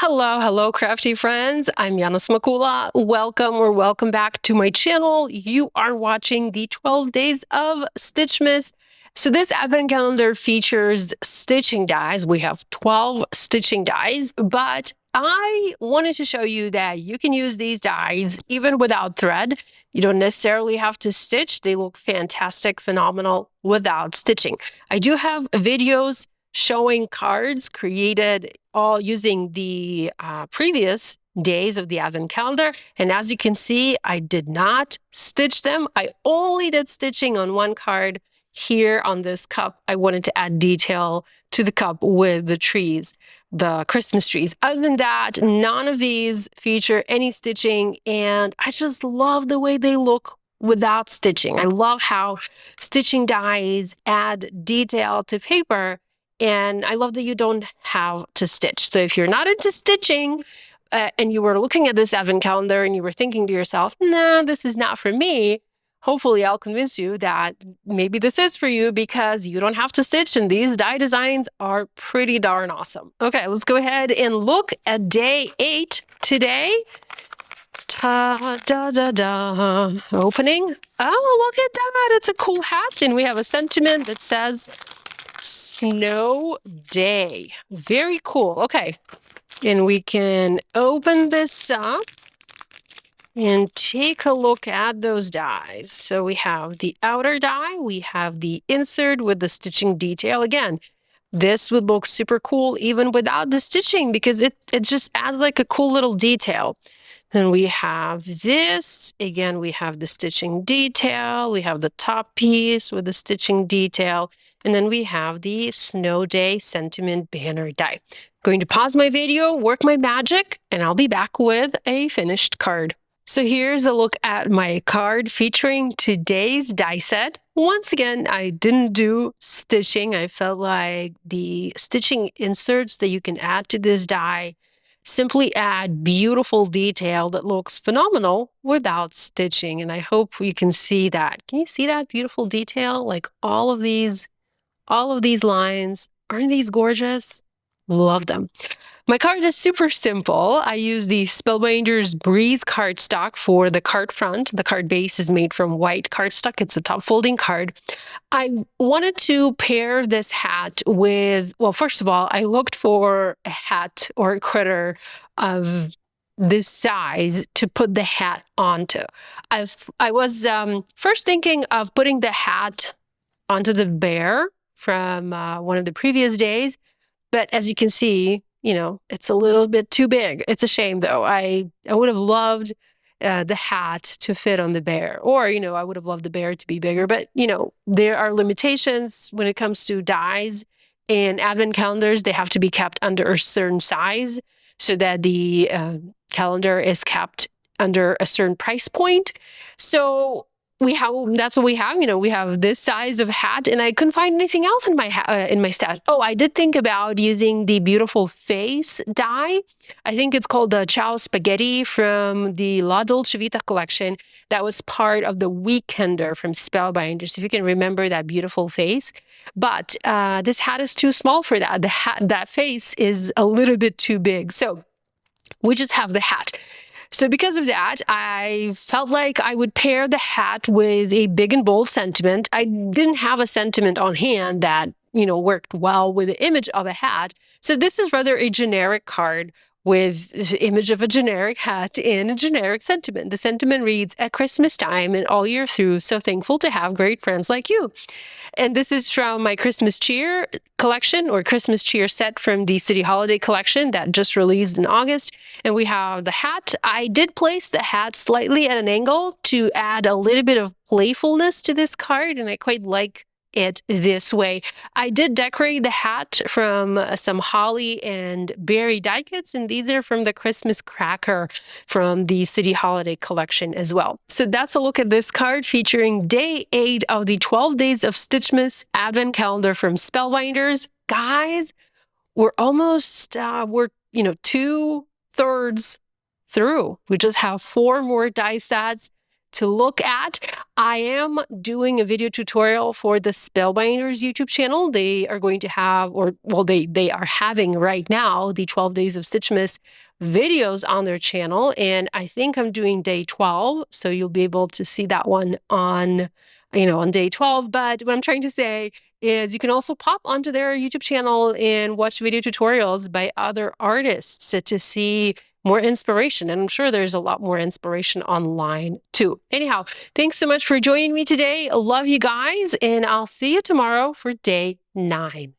Hello, crafty friends. I'm Yana Smakula. Welcome back to my channel. You are watching the 12 days of Stitchmas. So this advent calendar features stitching dies. We have 12 stitching dies, but I wanted to show you that you can use these dies even without thread. You don't necessarily have to stitch. They look fantastic, phenomenal without stitching. I do have videos showing cards created all using the previous days of the advent calendar. And as you can see, I did not stitch them. I only did stitching on one card here on this cup. I wanted to add detail to the cup with the trees, the Christmas trees. Other than that, none of these feature any stitching, and I just love the way they look without stitching. I love how stitching dies add detail to paper, and I love that you don't have to stitch. So if you're not into stitching and you were looking at this advent calendar and you were thinking to yourself, nah, this is not for me, hopefully I'll convince you that maybe this is for you because you don't have to stitch and these die designs are pretty darn awesome. Okay, let's go ahead and look at day 8 today. Ta-da-da-da. Opening. Oh, look at that. It's a cool hat. And we have a sentiment that says, Snow Day. Very cool. Okay. And we can open this up and take a look at those dies. So we have the outer die, we have the insert with the stitching detail. Again, this would look super cool even without the stitching because it just adds like a cool little detail. Then we have this. Again, we have the stitching detail. We have the top piece with the stitching detail. And then we have the Snow Day sentiment banner die. Going to pause my video, work my magic, and I'll be back with a finished card. So here's a look at my card featuring today's die set. Once again, I didn't do stitching. I felt like the stitching inserts that you can add to this die simply add beautiful detail that looks phenomenal without stitching. And I hope you can see that. Can you see that beautiful detail? Like all of these lines. Aren't these gorgeous? Love them. My card is super simple. I use the Spellbinders Breeze cardstock for the card front. The card base is made from white cardstock. It's a top folding card. I wanted to pair this hat with, well, first of all, I looked for a hat or a critter of this size to put the hat onto. I was first thinking of putting the hat onto the bear from one of the previous days, but as you can see, you know, it's a little bit too big. It's a shame, though. I would have loved the hat to fit on the bear, or, you know, I would have loved the bear to be bigger. But, you know, there are limitations when it comes to dies and advent calendars. They have to be kept under a certain size so that the calendar is kept under a certain price point. So that's what we have. You know, we have this size of hat, and I couldn't find anything else in my stash. Oh, I did think about using the beautiful face die. I think it's called the Ciao Spaghetti from the La Dolce Vita collection. That was part of the Weekender from Spellbinders, if you can remember that beautiful face. But this hat is too small for that. That face is a little bit too big. So we just have the hat. So because of that, I felt like I would pair the hat with a big and bold sentiment. I didn't have a sentiment on hand that, you know, worked well with the image of a hat. So this is rather a generic card with the image of a generic hat and a generic sentiment. The sentiment reads, "At Christmas time and all year through, so thankful to have great friends like you." And this is from my Christmas cheer collection, or Christmas cheer set from the City Holiday collection that just released in August. And we have the hat. I did place the hat slightly at an angle to add a little bit of playfulness to this card, and I quite like it this way. I did decorate the hat from some holly and berry die kits, and these are from the Christmas cracker from the City Holiday collection as well. So that's a look at this card featuring day 8 of the 12 days of Stitchmas advent calendar from Spellbinders. Guys, we're almost, we're, you know, 2/3 through. We just have 4 more die sets to look at. I am doing a video tutorial for the Spellbinders YouTube channel. They are going to have, they are having right now the 12 Days of Stitchmas videos on their channel, and I think I'm doing day 12, so you'll be able to see that one on day 12. But what I'm trying to say is you can also pop onto their YouTube channel and watch video tutorials by other artists to see more inspiration. And I'm sure there's a lot more inspiration online too. Anyhow, thanks so much for joining me today. I love you guys, and I'll see you tomorrow for day 9.